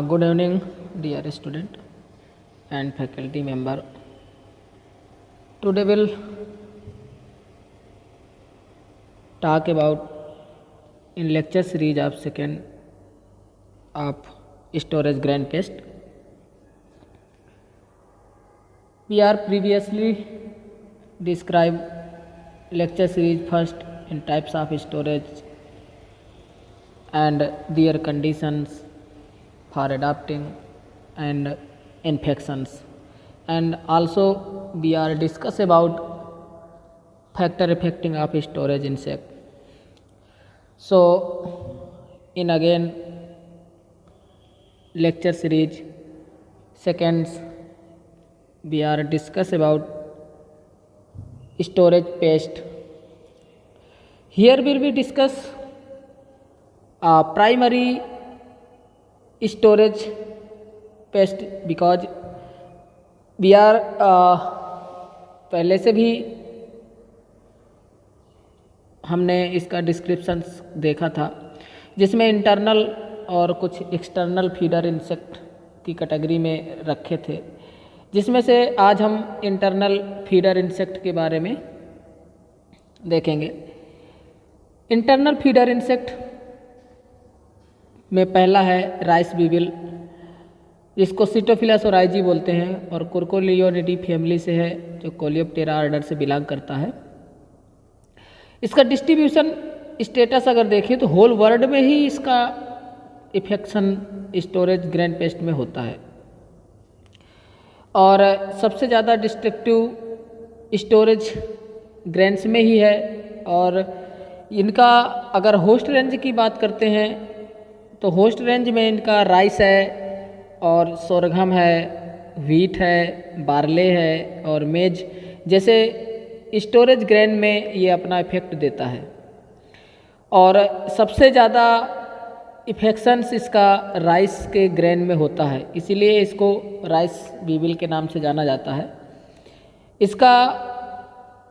Good evening, dear student and faculty member. Today we'll talk about in lecture series of second of storage grand test. We are previously described lecture series first in types of storage and their conditions for adapting and infections, and also we are discuss about factor affecting of storage insect. So in again lecture series seconds we are discuss about storage pest. Here will we discuss primary storage pest because we are पहले से भी हमने इसका description देखा था, जिसमें internal और कुछ एक्सटर्नल फीडर इंसेक्ट की कैटेगरी में रखे थे, जिसमें से आज हम इंटरनल फीडर इंसेक्ट के बारे में देखेंगे। इंटरनल फीडर इंसेक्ट में पहला है राइस बीविल, जिसको सिटोफिलस ओराइजी बोलते हैं और कुरकोलियोनिडी फैमिली से है, जो कोलियोप्टेरा ऑर्डर से बिलोंग करता है। इसका डिस्ट्रीब्यूशन स्टेटस अगर देखें तो होल वर्ल्ड में ही इसका इफेक्शन स्टोरेज ग्रैंड पेस्ट में होता है और सबसे ज़्यादा डिस्ट्रक्टिव स्टोरेज ग्रैंड्स में ही है। और इनका अगर होस्ट रेंज की बात करते हैं तो होस्ट रेंज में इनका राइस है और सोरघम है, व्हीट है, बार्ले है और मेज जैसे स्टोरेज ग्रेन में ये अपना इफेक्ट देता है। और सबसे ज़्यादा इफेक्शंस इसका राइस के ग्रेन में होता है, इसीलिए इसको राइस बीविल के नाम से जाना जाता है। इसका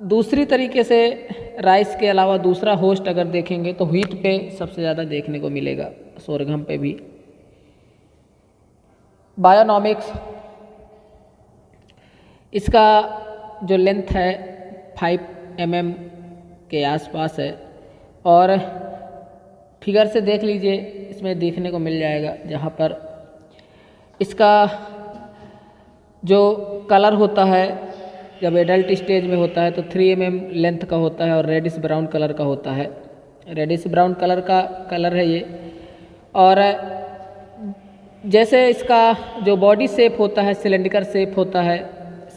दूसरी तरीके से राइस के अलावा दूसरा होस्ट अगर देखेंगे तो व्हीट पे सबसे ज़्यादा देखने को मिलेगा, सोरघम पे भी। बायोनॉमिक्स, इसका जो लेंथ है 5 mm के आसपास है और फिगर से देख लीजिए, इसमें देखने को मिल जाएगा, जहाँ पर इसका जो कलर होता है जब एडल्ट स्टेज में होता है तो 3 mm लेंथ का होता है और रेडिश ब्राउन कलर का होता है। रेडिश ब्राउन कलर का कलर है ये। और जैसे इसका जो बॉडी शेप होता है सिलेंडर शेप होता है,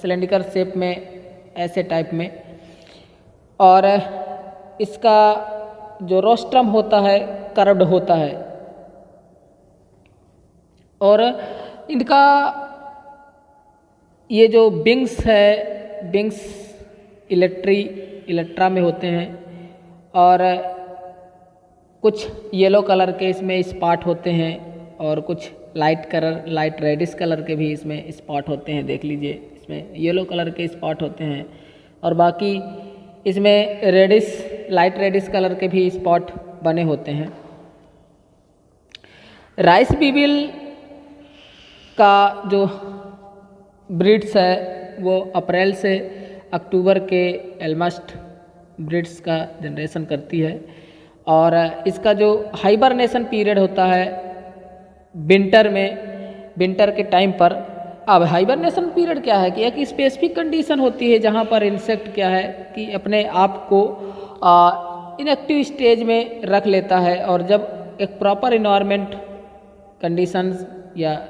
सिलेंडर शेप में ऐसे टाइप में। और इसका जो रोस्ट्रम होता है कर्व्ड होता है। और इनका ये जो विंग्स है, विंग्स इलेक्ट्रा में होते हैं और कुछ येलो कलर के इसमें स्पॉट होते हैं और कुछ लाइट रेडिश कलर के भी इसमें स्पॉट होते हैं। देख लीजिए, इसमें येलो कलर के स्पॉट होते हैं और बाकी इसमें लाइट रेडिश कलर के भी स्पॉट बने होते हैं। राइस बीविल का जो ब्रीड्स है वो अप्रैल से अक्टूबर के ऑलमोस्ट ब्रीड्स का जनरेशन करती है। और इसका जो हाइबरनेशन पीरियड होता है विंटर के टाइम पर। अब हाइबरनेशन पीरियड क्या है कि एक स्पेसिफिक कंडीशन होती है जहाँ पर इंसेक्ट क्या है कि अपने आप को इनएक्टिव स्टेज में रख लेता है, और जब एक प्रॉपर इन्वायरमेंट कंडीशंस या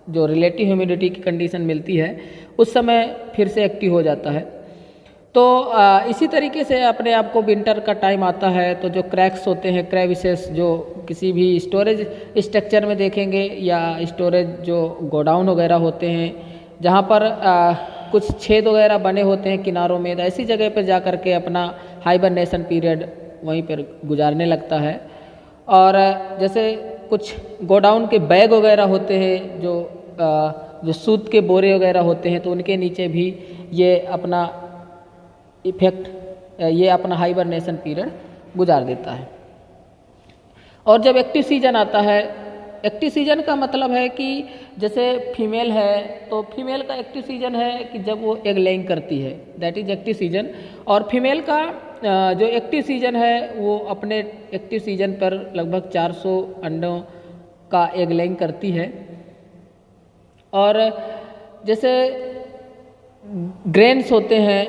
जो रिलेटिव ह्यूमिडिटी की कंडीशन मिलती है उस समय फिर से एक्टिव हो जाता है। तो इसी तरीके से अपने आप को विंटर का टाइम आता है तो जो क्रैक्स होते हैं, क्रेविसेस, जो किसी भी स्टोरेज स्ट्रक्चर में देखेंगे या स्टोरेज जो गोडाउन वगैरह होते हैं जहाँ पर कुछ छेद वगैरह बने होते हैं किनारों में, तो ऐसी जगह पर जा कर के अपना हाइबरनेशन पीरियड वहीं पर गुजारने लगता है। और जैसे कुछ गोडाउन के बैग वगैरह होते हैं, जो सूत के बोरे वगैरह होते हैं, तो उनके नीचे भी ये अपना अपना हाइबरनेशन पीरियड गुजार देता है। और जब एक्टिव सीजन आता है एक्टिव सीजन का मतलब है कि जैसे फीमेल है तो फीमेल का एक्टिव सीजन है कि जब वो एग लेइंग करती है, दैट इज एक्टिव सीजन। और फीमेल का जो एक्टिव सीजन है वो अपने एक्टिव सीजन पर लगभग 400 अंडों का एग लेइंग करती है। और जैसे ग्रेन्स होते हैं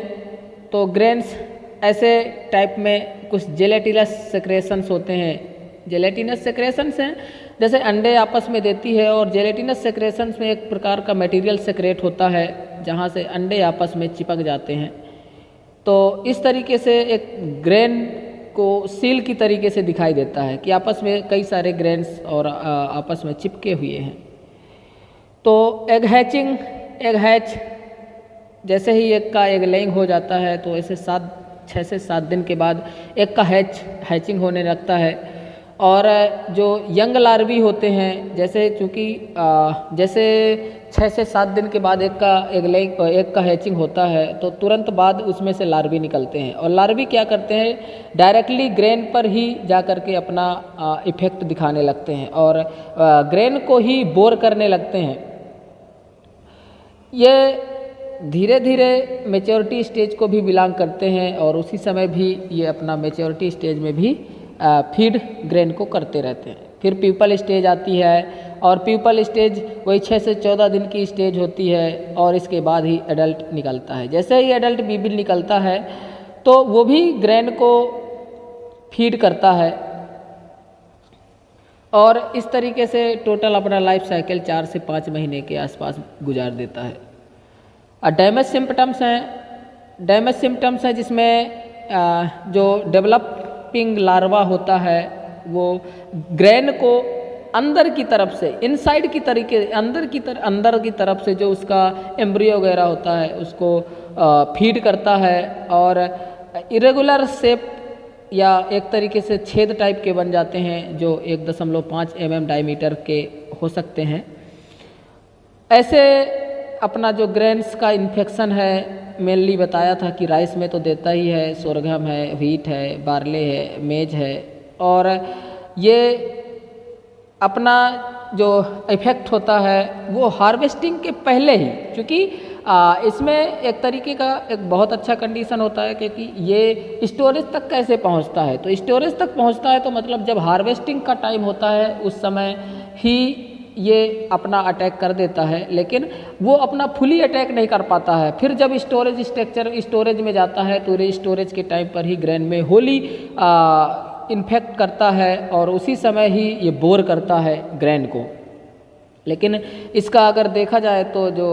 तो ग्रेन्स ऐसे टाइप में कुछ जेलेटिनस सेक्रेशंस होते हैं। जेलेटिनस सेक्रेशंस हैं जैसे अंडे आपस में देती है, और जेलेटिनस सेक्रेशंस में एक प्रकार का मटेरियल सेक्रेट होता है जहाँ से अंडे आपस में चिपक जाते हैं। तो इस तरीके से एक ग्रेन को सील की तरीके से दिखाई देता है कि आपस में कई सारे ग्रेन्स और आपस में चिपके हुए हैं। तो एग हैचिंग, एग हैच जैसे ही एक का एग लेइंग हो जाता है तो ऐसे 6 से 7 दिन के बाद एक का हैचिंग होने लगता है। और जो यंग लार्वी होते हैं जैसे चूँकि जैसे 6 से 7 दिन के बाद एक का हैचिंग होता है तो तुरंत बाद उसमें से लार्वी निकलते हैं, और लार्वी क्या करते हैं डायरेक्टली ग्रेन पर ही जा कर के अपना इफेक्ट दिखाने लगते हैं और ग्रेन को ही बोर करने लगते हैं। ये धीरे धीरे मेच्योरिटी स्टेज को भी बिलोंग करते हैं और उसी समय भी ये अपना मेच्योरिटी स्टेज में भी फीड ग्रेन को करते रहते हैं। फिर प्यूपल स्टेज आती है और प्यूपल स्टेज वही 6 से 14 दिन की स्टेज होती है और इसके बाद ही एडल्ट निकलता है। जैसे ही एडल्ट बीबिल निकलता है तो वो भी ग्रेन को फीड करता है और इस तरीके से टोटल अपना लाइफ साइकिल 4 से 5 महीने के आसपास गुजार देता है। डैमेज सिम्पटम्स हैं, डैमेज सिम्पटम्स हैं जिसमें जो डेवलपिंग लार्वा होता है वो ग्रेन को अंदर की तरफ से, इनसाइड की तरीके अंदर की तरफ से जो उसका एम्ब्रियो वगैरह होता है उसको फीड करता है और इरेगुलर शेप या एक तरीके से छेद टाइप के बन जाते हैं जो 1.5 mm डायमीटर के हो सकते हैं। ऐसे अपना जो ग्रेन्स का इन्फेक्शन है मेनली बताया था कि राइस में तो देता ही है, सोरघम है, व्हीट है, बार्ले है, मेज है, और ये अपना जो इफेक्ट होता है वो हार्वेस्टिंग के पहले ही, क्योंकि इसमें एक तरीके का एक बहुत अच्छा कंडीशन होता है क्योंकि ये स्टोरेज तक कैसे पहुंचता है, तो स्टोरेज तक पहुंचता है तो मतलब जब हार्वेस्टिंग का टाइम होता है उस समय ही ये अपना अटैक कर देता है, लेकिन वो अपना फुली अटैक नहीं कर पाता है। फिर जब स्टोरेज स्ट्रक्चर स्टोरेज में जाता है तो स्टोरेज के टाइम पर ही ग्रेन में होली इन्फेक्ट करता है और उसी समय ही ये बोर करता है ग्रेन को। लेकिन इसका अगर देखा जाए तो जो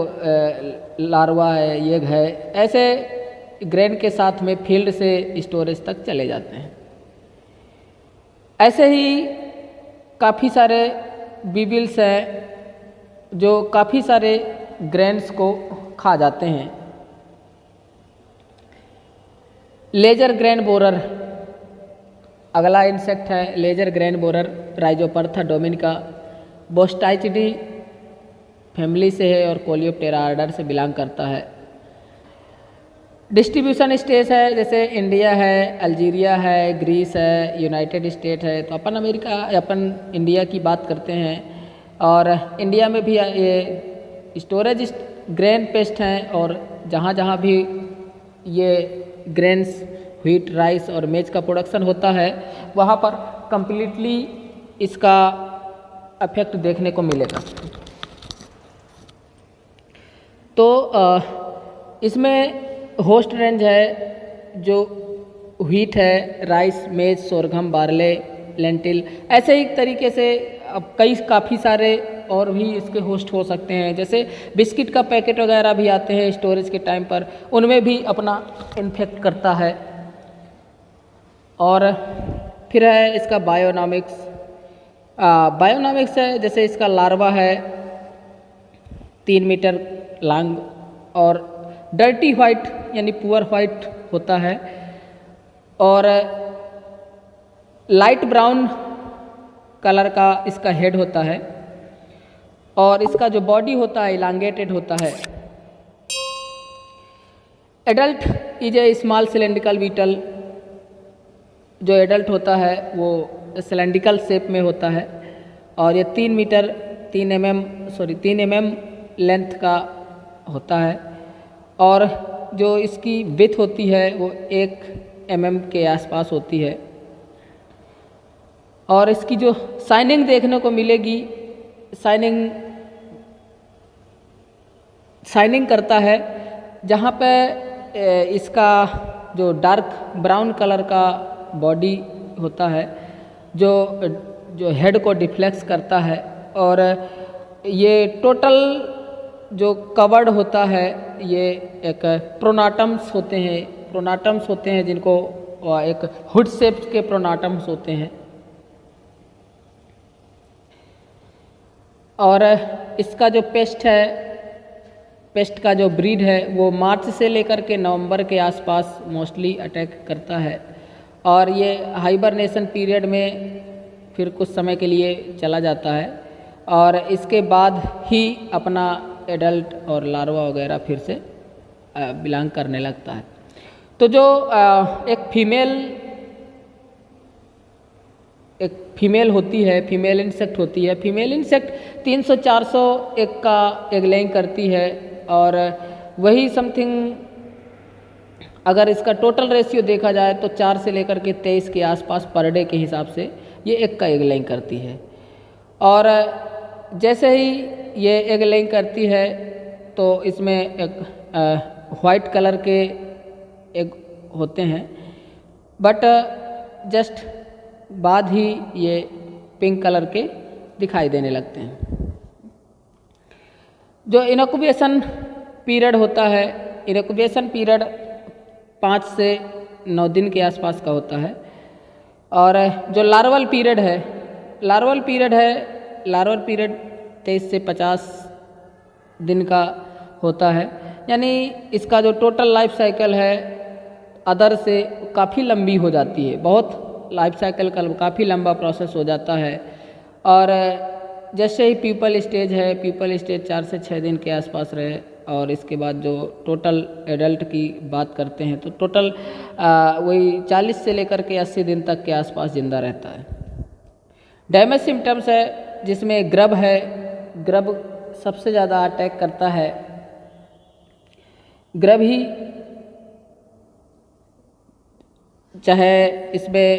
लार्वा है, ये है, ऐसे ग्रेन के साथ में फील्ड से स्टोरेज तक चले जाते हैं। ऐसे ही काफ़ी सारे बीबिल्स हैं जो काफ़ी सारे ग्रेन्स को खा जाते हैं। लेजर ग्रेन बोरर अगला इंसेक्ट है, lesser grain borer Rhyzopertha dominica Bostrichidae family से है और कोलियोप्टेरा ऑर्डर से बिलोंग करता है। डिस्ट्रीब्यूशन स्टेज है जैसे इंडिया है, अल्जीरिया है, ग्रीस है, यूनाइटेड स्टेट है। तो अपन इंडिया की बात करते हैं और इंडिया में भी ये स्टोरेज ग्रेन पेस्ट हैं और जहाँ जहाँ भी ये ग्रेन्स व्हीट, राइस और मेज का प्रोडक्शन होता है वहाँ पर कंप्लीटली इसका इफेक्ट देखने को मिलेगा। तो इसमें होस्ट रेंज है जो व्हीट है, राइस, मेज, सोरघम, बार्ले, लेंटिल, ऐसे ही तरीके से अब काफ़ी सारे और भी इसके होस्ट हो सकते हैं। जैसे बिस्किट का पैकेट वगैरह भी आते हैं स्टोरेज के टाइम पर, उनमें भी अपना इन्फेक्ट करता है। और फिर है इसका बायोनॉमिक्स। बायोनॉमिक्स है जैसे इसका लार्वा है 3 मीटर लॉन्ग और डर्टी वाइट यानी पुअर वाइट होता है और लाइट ब्राउन कलर का इसका हेड होता है और इसका जो बॉडी होता है इलांगेटेड होता है। Adult is a small cylindrical beetle, जो एडल्ट होता है वो सिलेंड्रिकल शेप में होता है और ये 3 mm लेंथ का होता है और जो इसकी विड्थ होती है वो 1 mm के आसपास होती है। और इसकी जो शाइनिंग देखने को मिलेगी, शाइनिंग करता है जहाँ पे इसका जो डार्क ब्राउन कलर का बॉडी होता है जो हेड को डिफ्लेक्स करता है। और ये टोटल जो कवर्ड होता है ये एक प्रोनाटम्स होते हैं जिनको एक हुड शेप के प्रोनाटम्स होते हैं। और इसका जो पेस्ट का जो ब्रीड है वो मार्च से लेकर के नवंबर के आसपास मोस्टली अटैक करता है और ये हाइबरनेशन पीरियड में फिर कुछ समय के लिए चला जाता है और इसके बाद ही अपना एडल्ट और लार्वा वगैरह फिर से बिलोंग करने लगता है। तो जो एक फीमेल होती है, फीमेल इंसेक्ट होती है, फीमेल इंसेक्ट 300-400 एग का एग लेइंग करती है और वही समथिंग अगर इसका टोटल रेशियो देखा जाए तो 4 से लेकर के 23 के आसपास पर डे के हिसाब से ये एग का एग लेइंग करती है। और जैसे ही ये एग लेइंग करती है तो इसमें एक वाइट कलर के एग होते हैं, बट जस्ट बाद ही ये पिंक कलर के दिखाई देने लगते हैं। जो इनक्यूबेशन पीरियड होता है, इनक्यूबेशन पीरियड 5 से 9 दिन के आसपास का होता है। और जो लार्वल पीरियड है 23 से 50 दिन का होता है। यानी इसका जो टोटल लाइफ साइकिल है अदर से काफ़ी लंबी हो जाती है, बहुत लाइफ साइकिल का काफ़ी लंबा प्रोसेस हो जाता है। और जैसे ही प्यूपल स्टेज 4 से 6 दिन के आसपास रहे और इसके बाद जो टोटल एडल्ट की बात करते हैं तो टोटल वही 40 से लेकर के 80 दिन तक के आसपास जिंदा रहता है। डैमेज सिम्टम्स है जिसमें ग्रब सबसे ज़्यादा अटैक करता है। ग्रब ही चाहे इसमें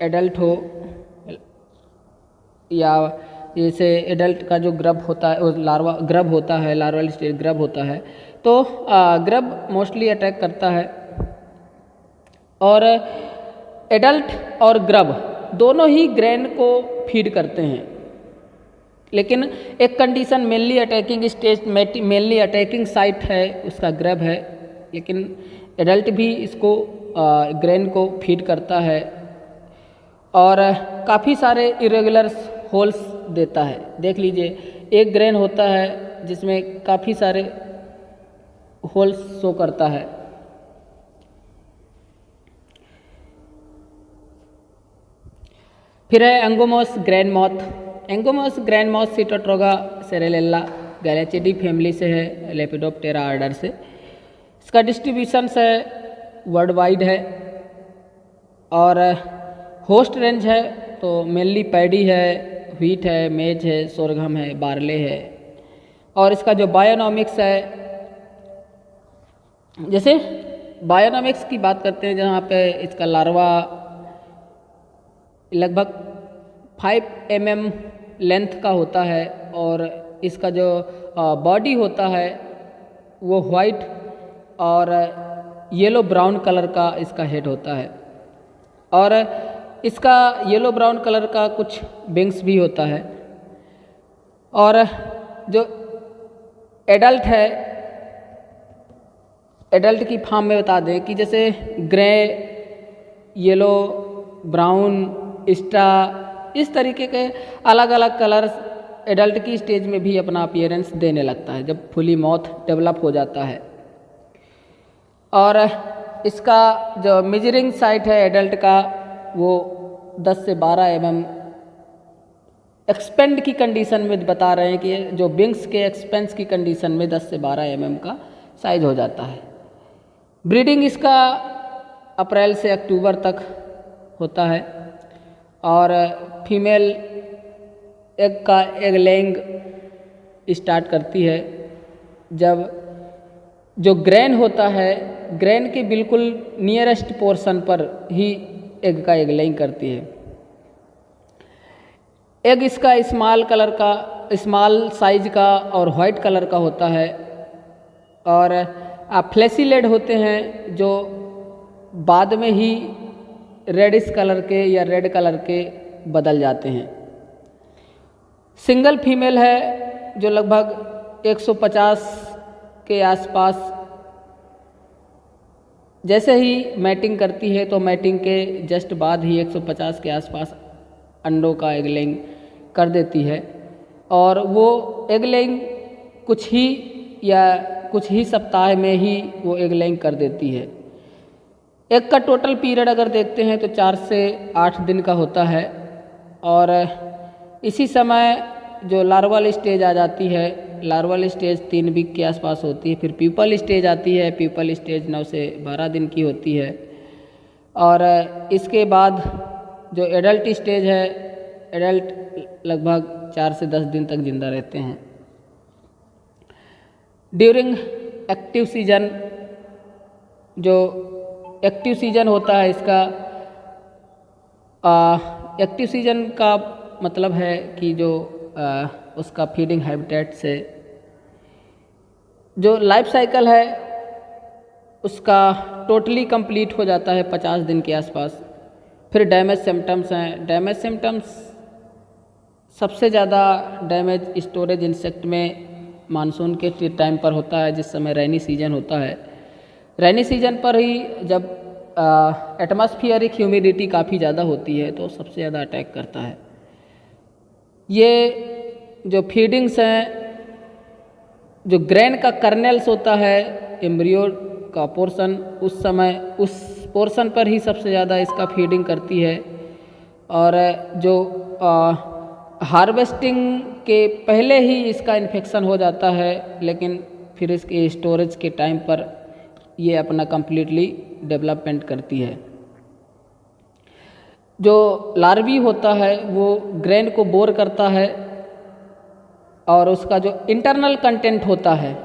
एडल्ट हो या जैसे एडल्ट का जो ग्रब होता है लार्वल स्टेज ग्रब होता है तो ग्रब मोस्टली अटैक करता है। और एडल्ट और ग्रब दोनों ही ग्रेन को फीड करते हैं, लेकिन एक कंडीशन मेनली अटैकिंग साइट है उसका ग्रब है, लेकिन एडल्ट भी इसको ग्रेन को फीड करता है और काफ़ी सारे इरेगुलर होल्स देता है। देख लीजिए एक ग्रेन होता है जिसमें काफ़ी सारे होल्स शो करता है। फिर है एंगोमोस ग्रैंड मॉथ सिटोट्रोगा सेरेलेला गैलेचिडी फैमिली से है, लेपिडोप्टेरा ऑर्डर से। इसका डिस्ट्रीब्यूशन है वर्ल्ड वाइड है और होस्ट रेंज है तो मेनली पैडी है, व्हीट है, मेज है, सोरगम है, बार्ले है। और इसका जो बायोनॉमिक्स है, जैसे बायोनॉमिक्स की बात करते हैं जहाँ पे इसका लार्वा लगभग 5 mm लेंथ का होता है और इसका जो बॉडी होता है वो वाइट और येलो ब्राउन कलर का इसका हेड होता है और इसका येलो ब्राउन कलर का कुछ विंग्स भी होता है। और जो एडल्ट है, एडल्ट की फॉर्म में बता दें कि जैसे ग्रे, येलो, ब्राउन, स्टा, इस तरीके के अलग अलग कलर्स एडल्ट की स्टेज में भी अपना अपीयरेंस देने लगता है जब फुली माउथ डेवलप हो जाता है। और इसका जो मेजरिंग साइट है एडल्ट का वो 10 से 12 mm एक्सपेंड की कंडीशन में बता रहे हैं कि जो विंग्स के एक्सपेंस की कंडीशन में 10 से 12 mm का साइज हो जाता है। ब्रीडिंग इसका अप्रैल से अक्टूबर तक होता है और फीमेल 3 से 4 एग देती है। और जो मेल है वो 3 से 5 एग देता है। और जो फीमेल है वो 3 से 6 एग देती है। और जो एग का एग लेइंग स्टार्ट करती है जब जो ग्रेन होता है, ग्रेन के बिल्कुल नियरेस्ट पोर्शन पर ही एग का एग लेइंग करती है। एग इसका स्मॉल साइज का और वाइट कलर का होता है और फ्लैसीलेड होते हैं जो बाद में ही रेडिश कलर के या रेड कलर के बदल जाते हैं। सिंगल फीमेल है जो लगभग 150 के आसपास जैसे ही मैटिंग करती है तो मैटिंग के जस्ट बाद ही 150 के आसपास अंडों का एग लेइंग कर देती है और वो एग लेइंग कुछ ही सप्ताह में ही वो एग लेइंग कर देती है। एग का टोटल पीरियड अगर देखते हैं तो 4 से 8 दिन का होता है और इसी समय जो लार्वल स्टेज आ जाती है, लार्वल स्टेज 3 वीक के आसपास होती है। फिर प्यूपल स्टेज आती है, प्यूपल स्टेज 9 से 12 दिन की होती है और इसके बाद जो एडल्ट स्टेज है, एडल्ट लगभग 4 से 10 दिन तक जिंदा रहते हैं। ड्यूरिंग एक्टिव सीजन, जो एक्टिव सीजन होता है इसका, एक्टिव सीजन का मतलब है कि जो उसका फीडिंग हैबिटेट से जो लाइफ साइकिल है उसका टोटली कंप्लीट हो जाता है 50 दिन के आसपास। फिर डैमेज सिम्टम्स हैं। डैमेज सिम्टम्स सबसे ज़्यादा डैमेज स्टोरेज इंसेक्ट में मानसून के टाइम पर होता है, जिस समय रेनी सीजन होता है। रेनी सीजन पर ही जब एटमॉस्फेरिक ह्यूमिडिटी काफ़ी ज़्यादा होती है तो सबसे ज़्यादा अटैक करता है। ये जो फीडिंग्स हैं, जो ग्रेन का कर्नेल्स होता है, एम्ब्रियो का पोर्शन, उस समय उस पोर्शन पर ही सबसे ज़्यादा इसका फीडिंग करती है और जो हार्वेस्टिंग के पहले ही इसका इन्फेक्शन हो जाता है, लेकिन फिर इसके स्टोरेज के टाइम पर ये अपना कम्प्लीटली डेवलपमेंट करती है। जो लार्वी होता है वो ग्रेन को बोर करता है और उसका जो इंटरनल कंटेंट होता है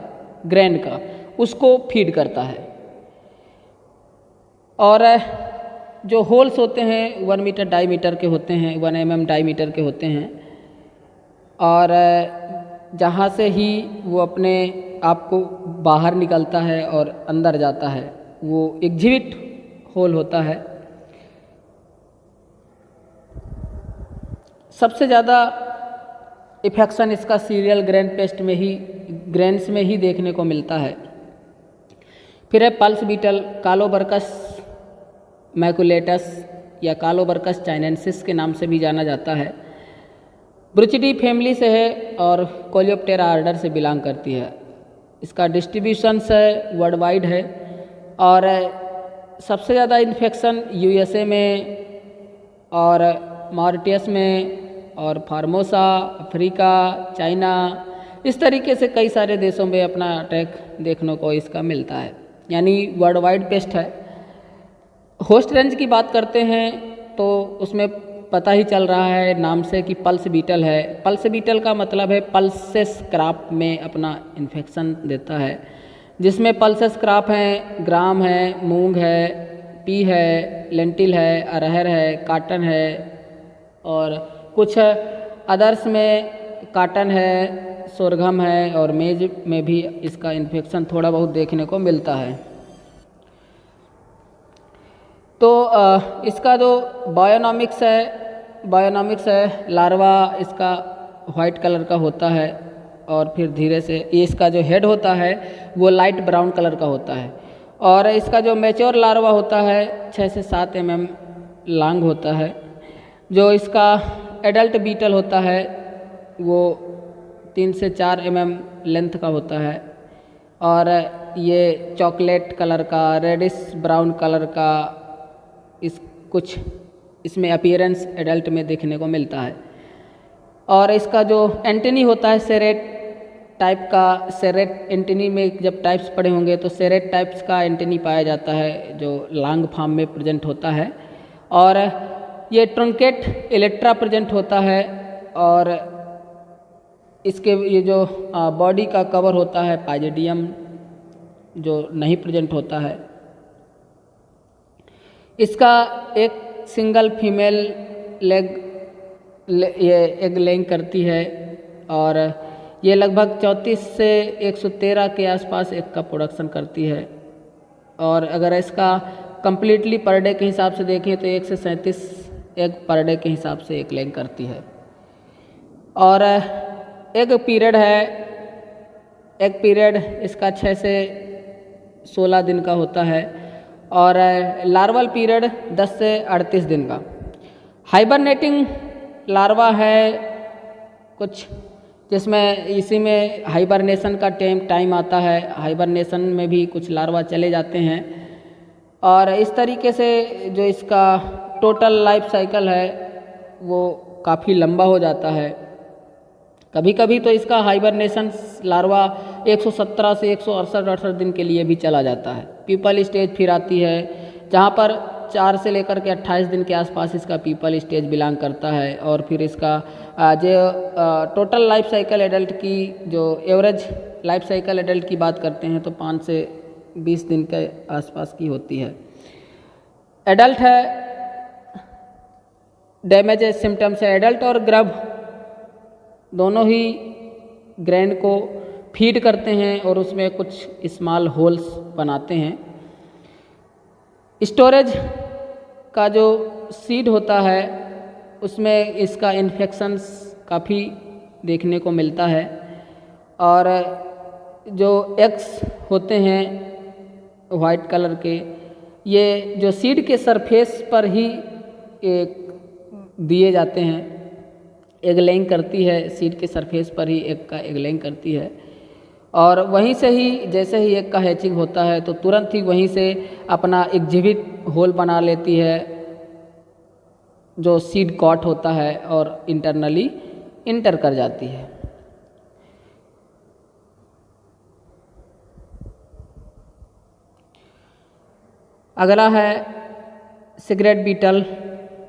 ग्रेन का, उसको फीड करता है। और जो होल्स होते हैं 1 मीटर डायमीटर के होते हैं, 1 mm डायमीटर के होते हैं और जहाँ से ही वो अपने आप को बाहर निकलता है और अंदर जाता है, वो एग्जिट होल होता है। सबसे ज़्यादा इफेक्शन इसका सीरियल ग्रेन पेस्ट में ही, ग्रेन्स में ही देखने को मिलता है। फिर है पल्स बीटल, कालोबर्कस मैकुलेटस या कालोबर्कस चाइनेंसिस के नाम से भी जाना जाता है। ब्रुचिडी फैमिली से है और कोलियोप्टेरा ऑर्डर से बिलोंग करती है। इसका डिस्ट्रीब्यूशन है वर्ल्ड वाइड है और सबसे ज़्यादा इन्फेक्शन यूएसए में और मॉरिटियस में और फार्मोसा, अफ्रीका, चाइना, इस तरीके से कई सारे देशों में अपना अटैक देखने को इसका मिलता है, यानी वर्ल्ड वाइड पेस्ट है। होस्ट रेंज की बात करते हैं तो उसमें पता ही चल रहा है नाम से कि पल्स बीटल है। पल्स बीटल का मतलब है पल्सेस क्रॉप में अपना इन्फेक्शन देता है, जिसमें पल्सेस क्रॉप हैं, ग्राम है, मूंग है, पी है, लेंटिल है, अरहर है, काटन है और कुछ अदर्स में काटन है, सोरघम है और मेज में भी इसका इन्फेक्शन थोड़ा बहुत देखने को मिलता है। तो इसका जो बायोनॉमिक्स है, लार्वा इसका वाइट कलर का होता है और फिर धीरे से ये इसका जो हेड होता है वो लाइट ब्राउन कलर का होता है और इसका जो मैच्योर लार्वा होता है 6 से 7 mm लॉन्ग होता है। जो इसका एडल्ट बीटल होता है वो 3 से 4 mm लेंथ का होता है और ये चॉकलेट कलर का, रेडिश ब्राउन कलर का कुछ इसमें अपीयरेंस एडल्ट में देखने को मिलता है। और इसका जो एंटनी होता है सेरेट टाइप का, सेरेट एंटनी में जब टाइप्स पढ़े होंगे तो सेरेट टाइप्स का एंटनी पाया जाता है जो लॉन्ग फॉर्म में प्रेजेंट होता है और ये ट्रंकेट इलेक्ट्रा प्रेजेंट होता है और इसके ये जो बॉडी का कवर होता है पाइजेडियम जो नहीं प्रेजेंट होता है। इसका एक सिंगल फीमेल ये एग लेइंग करती है और ये लगभग 34 से 113 के आसपास एग का प्रोडक्शन करती है। और अगर इसका कंप्लीटली पर डे के हिसाब से देखें तो 1 से 37 एग पर डे के हिसाब से एग लेइंग करती है। और एग पीरियड इसका 6 से 16 दिन का होता है और लार्वल पीरियड 10 से 38 दिन का। हाइबरनेटिंग लार्वा है कुछ, जिसमें इसी में हाइबरनेशन का टाइम आता है। हाइबरनेशन में भी कुछ लार्वा चले जाते हैं और इस तरीके से जो इसका टोटल लाइफ साइकिल है वो काफ़ी लंबा हो जाता है। कभी कभी तो इसका हाइबरनेशन लार्वा 117 से 168 दिन के लिए भी चला जाता है। पीपल स्टेज फिर आती है जहाँ पर 4 से लेकर के 28 दिन के आसपास इसका पीपल स्टेज बिलोंग करता है। और फिर इसका जो टोटल लाइफ साइकिल एडल्ट की जो एवरेज लाइफ साइकिल एडल्ट की बात करते हैं तो 5 से 20 दिन के आसपास की होती है। एडल्ट है डैमेज सिम्टम्स है, एडल्ट और ग्रब दोनों ही ग्रैंड को फीड करते हैं और उसमें कुछ स्मॉल होल्स बनाते हैं। स्टोरेज का जो सीड होता है उसमें इसका इन्फेक्शंस काफ़ी देखने को मिलता है और जो एग्स होते हैं वाइट कलर के ये जो सीड के सरफेस पर ही दिए जाते हैं। एग लेइंग करती है सीड के सरफेस पर ही एग लेइंग करती है और वहीं से ही जैसे ही एग का हैचिंग होता है तो तुरंत ही वहीं से अपना एग्जिबिट होल बना लेती है जो सीड कॉट होता है और इंटरनली इंटर कर जाती है। अगला है सिगरेट बीटल,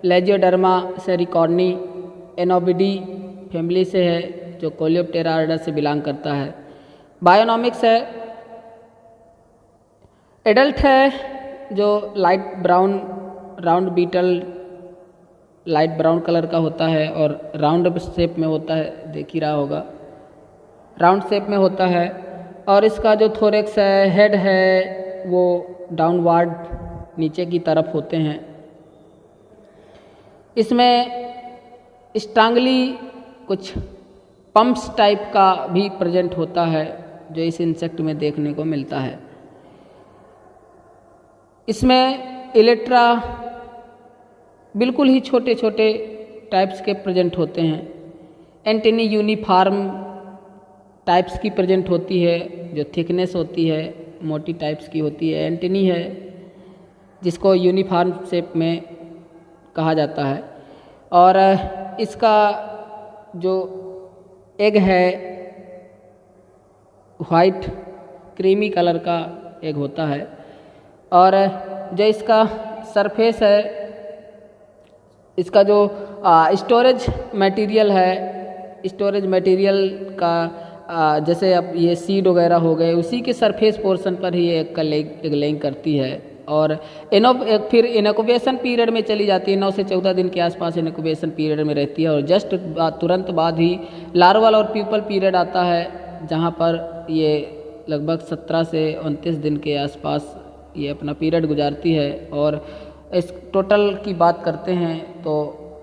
लेजियोडर्मा सेरिकॉर्नी, एनोबिडी फैमिली से है जो कोलियोप्टेरा ऑर्डर से बिलोंग करता है। बायोनॉमिक्स है, एडल्ट है जो light brown round beetle light brown colour का होता है और राउंड शेप में होता है, देख ही रहा होगा राउंड शेप में होता है। और इसका जो थोरेक्स है हेड है वो डाउनवार्ड नीचे की तरफ होते हैं। इसमें स्ट्रांगली कुछ पंप्स टाइप का भी प्रेजेंट होता है जो इस इंसेक्ट में देखने को मिलता है। इसमें इलेक्ट्रा बिल्कुल ही छोटे छोटे टाइप्स के प्रेजेंट होते हैं। एंटेनी यूनिफॉर्म टाइप्स की प्रेजेंट होती है जो थिकनेस होती है मोटी टाइप्स की होती है। एंटेनी है जिसको यूनिफॉर्म शेप में कहा जाता है। और इसका जो एग है वाइट क्रीमी कलर का एग होता है और जो इसका सरफेस है इसका जो स्टोरेज मटेरियल है स्टोरेज मटेरियल का जैसे अब ये सीड वगैरह हो गए उसी के सरफेस पोर्शन पर ही एग लेइंग करती है। और फिर इनक्यूबेशन पीरियड में चली जाती है। 9 से 14 दिन के आसपास इनक्यूबेशन पीरियड में रहती है और जस्ट तुरंत बाद ही लार्वल और प्यूपल पीरियड आता है जहाँ पर ये लगभग 17 से 29 दिन के आसपास ये अपना पीरियड गुजारती है। और इस टोटल की बात करते हैं तो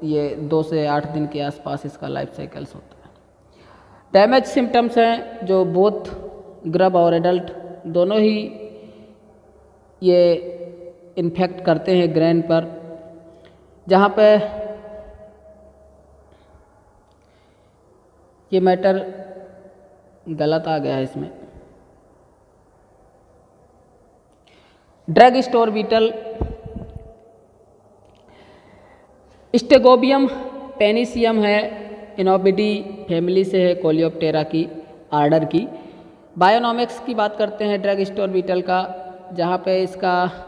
ये 2 से 8 दिन के आसपास इसका लाइफ साइकिल्स होता है। डैमेज सिम्टम्स हैं जो बोथ ग्रब और एडल्ट दोनों ही ये इन्फेक्ट करते हैं ग्रैन पर, जहाँ पे ये मैटर गलत आ गया है। इसमें ड्रग स्टोर बीटल स्टेगोबियम पेनिसियम है, इनोबिडी फैमिली से है कोलियोप्टेरा की आर्डर की। बायोनॉमिक्स की बात करते हैं ड्रग स्टोर बीटल का, जहाँ पे इसका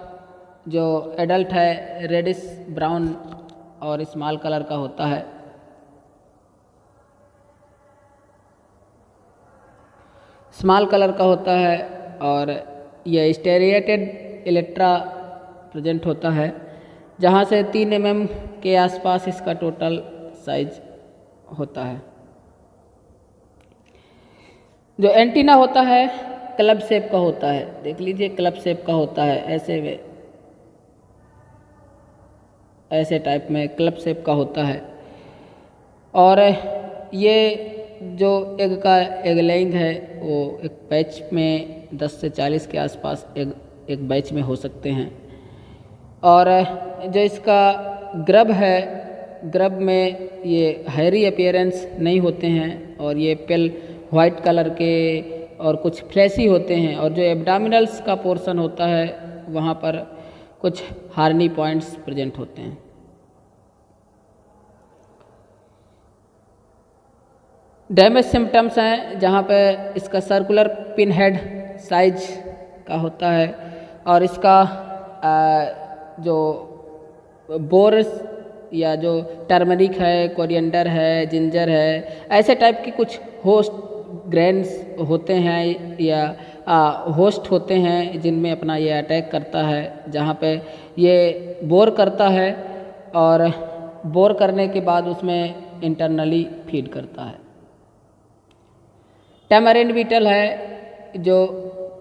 जो एडल्ट है रेडिश ब्राउन और स्मॉल कलर का होता है। स्मॉल कलर का होता है और यह स्टेरिएटेड इलेक्ट्रा प्रेजेंट होता है, जहाँ से 3 mm के आसपास इसका टोटल साइज होता है। जो एंटीना होता है क्लब शेप का होता है, देख लीजिए क्लब शेप का होता है, ऐसे टाइप में क्लब शेप का होता है। और ये जो एग लेंथ है वो एक बैच में 10 से 40 के आसपास एक बैच में हो सकते हैं। और जो इसका ग्रब है, ग्रब में ये हैरी अपीयरेंस नहीं होते हैं और ये पेल वाइट कलर के और कुछ फ्लैशी होते हैं। और जो एब्डामिनल्स का पोर्शन होता है वहाँ पर कुछ हार्नी पॉइंट्स प्रेजेंट होते हैं। डैमेज सिम्टम्स हैं जहाँ पे इसका सर्कुलर पिन हेड साइज का होता है और इसका जो बोरस या जो टर्मरिक है, कोरिएंडर है, जिंजर है, ऐसे टाइप की कुछ होस्ट ग्रेन्स होते हैं या होस्ट होते हैं जिनमें अपना ये अटैक करता है, जहाँ पे ये बोर करता है और बोर करने के बाद उसमें इंटरनली फीड करता है। टैमारिंड बीटल है जो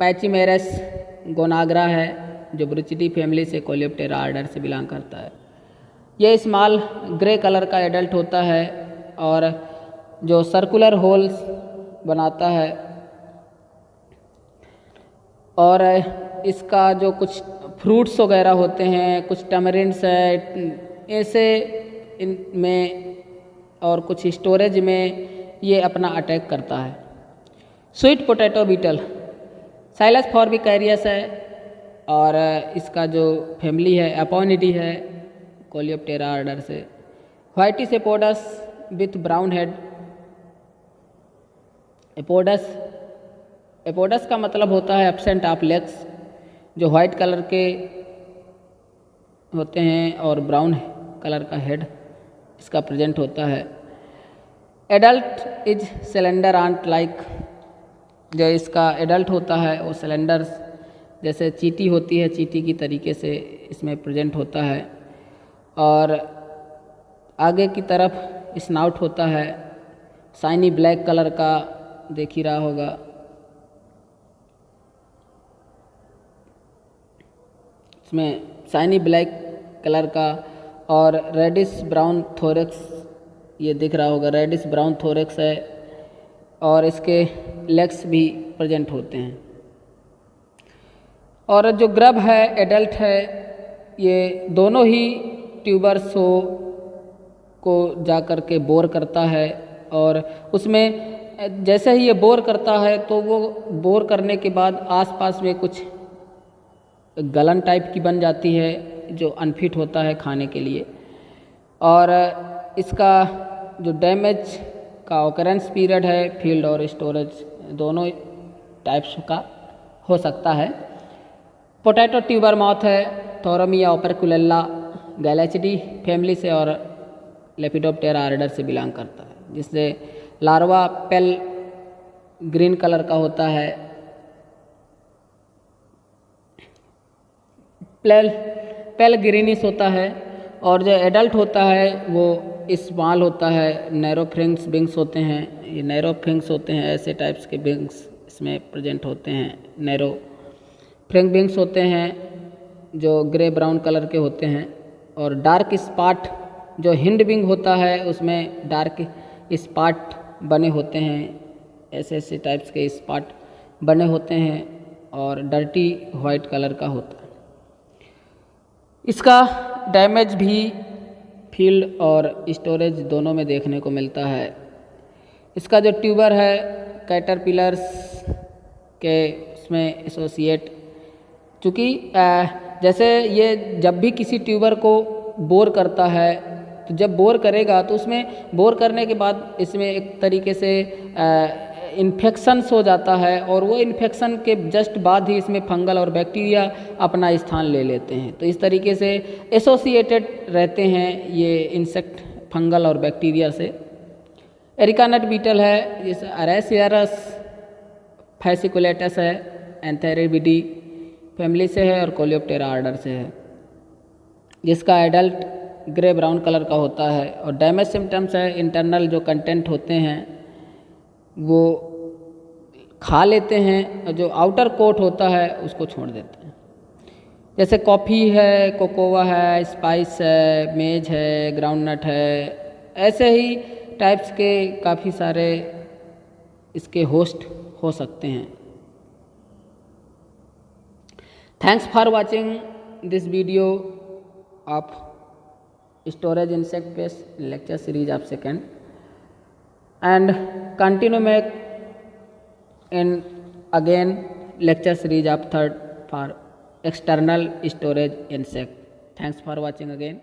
पैचिमेरस गोनाग्रा है, जो ब्रुचिडी फैमिली से कोलियोप्टेरा ऑर्डर से बिलोंग करता है। ये स्मॉल ग्रे कलर का एडल्ट होता है और जो सर्कुलर होल्स बनाता है और इसका जो कुछ फ्रूट्स वगैरह होते हैं, कुछ टैमारिंड्स है, ऐसे इनमें और कुछ स्टोरेज में ये अपना अटैक करता है। Sweet potato beetle Cylas formicarius है और इसका जो फैमिली है एपोनिडी है कोलियोप्टेरा ऑर्डर से। Whitish apodous with brown head. Apodous का मतलब होता है एब्सेंट ऑफ लेग्स, जो वाइट कलर के होते हैं और ब्राउन कलर का हेड इसका प्रेजेंट होता है। Adult is cylinder ant like, जो इसका एडल्ट होता है वो सिलेंडर जैसे चींटी होती है, चींटी की तरीके से इसमें प्रेजेंट होता है। और आगे की तरफ स्नाउट होता है शाइनी ब्लैक कलर का, देख ही रहा होगा। इसमें शाइनी ब्लैक कलर का और रेडिश ब्राउन थोरैक्स, ये दिख रहा होगा, रेडिश ब्राउन थोरैक्स है और इसके लेग्स भी प्रेजेंट होते हैं। और जो ग्रब है एडल्ट है, ये दोनों ही ट्यूबर्स को जा कर के बोर करता है और उसमें जैसे ही ये बोर करता है तो वो बोर करने के बाद आसपास में कुछ गलन टाइप की बन जाती है जो अनफिट होता है खाने के लिए। और इसका जो डैमेज का ऑकरेंस पीरियड है फील्ड और स्टोरेज दोनों टाइप्स का हो सकता है। पोटैटो ट्यूबर माउथ है थोरमिया ओपरकुलेला गैलेचिडी फैमिली से और लेपिडोप्टेरा ऑर्डर से बिलोंग करता है, जिससे लार्वा पेल ग्रीन कलर का होता है। पेल ग्रीनिश होता है और जो एडल्ट होता है वो स्मॉल होता है, नैरो फ्रिंग्स विंग्स होते हैं, ये नैरो फ्रिंग्स होते हैं, ऐसे टाइप्स के विंग्स इसमें प्रेजेंट होते हैं। नैरो फ्रिंग विंग्स होते हैं जो ग्रे ब्राउन कलर के होते हैं और डार्क स्पॉट जो हिंड विंग होता है उसमें डार्क स्पॉट बने होते हैं, ऐसे टाइप्स के स्पॉट बने होते हैं और डर्टी वाइट कलर का होता है। इसका डैमेज भी फील्ड और स्टोरेज दोनों में देखने को मिलता है। इसका जो ट्यूबर है कैटरपिलर्स के उसमें एसोसिएट, चूँकि जैसे ये जब भी किसी ट्यूबर को बोर करता है तो जब बोर करेगा तो उसमें बोर करने के बाद इसमें एक तरीके से इन्फेक्शंस हो जाता है और वो इन्फेक्शन के जस्ट बाद ही इसमें फंगल और बैक्टीरिया अपना स्थान ले लेते हैं। तो इस तरीके से एसोसिएटेड रहते हैं ये इंसेक्ट फंगल और बैक्टीरिया से। एरिकानट बीटल है, जैसे अरेसियरस फैसिकुलेटस है, एंथेरिबिडी फैमिली से है और कोलियोप्टेरा आर्डर से है, जिसका एडल्ट ग्रे ब्राउन कलर का होता है। और डैमेज सिम्टम्स है, इंटरनल जो कंटेंट होते हैं वो खा लेते हैं और जो आउटर कोट होता है उसको छोड़ देते हैं। जैसे कॉफ़ी है, कोकोवा है, स्पाइस है, मेज है, ग्राउंडनट है, ऐसे ही टाइप्स के काफ़ी सारे इसके होस्ट हो सकते हैं। Thanks for watching this video of storage insect pest lecture series of second and continue make in again lecture series of third for external storage insect. Thanks for watching again.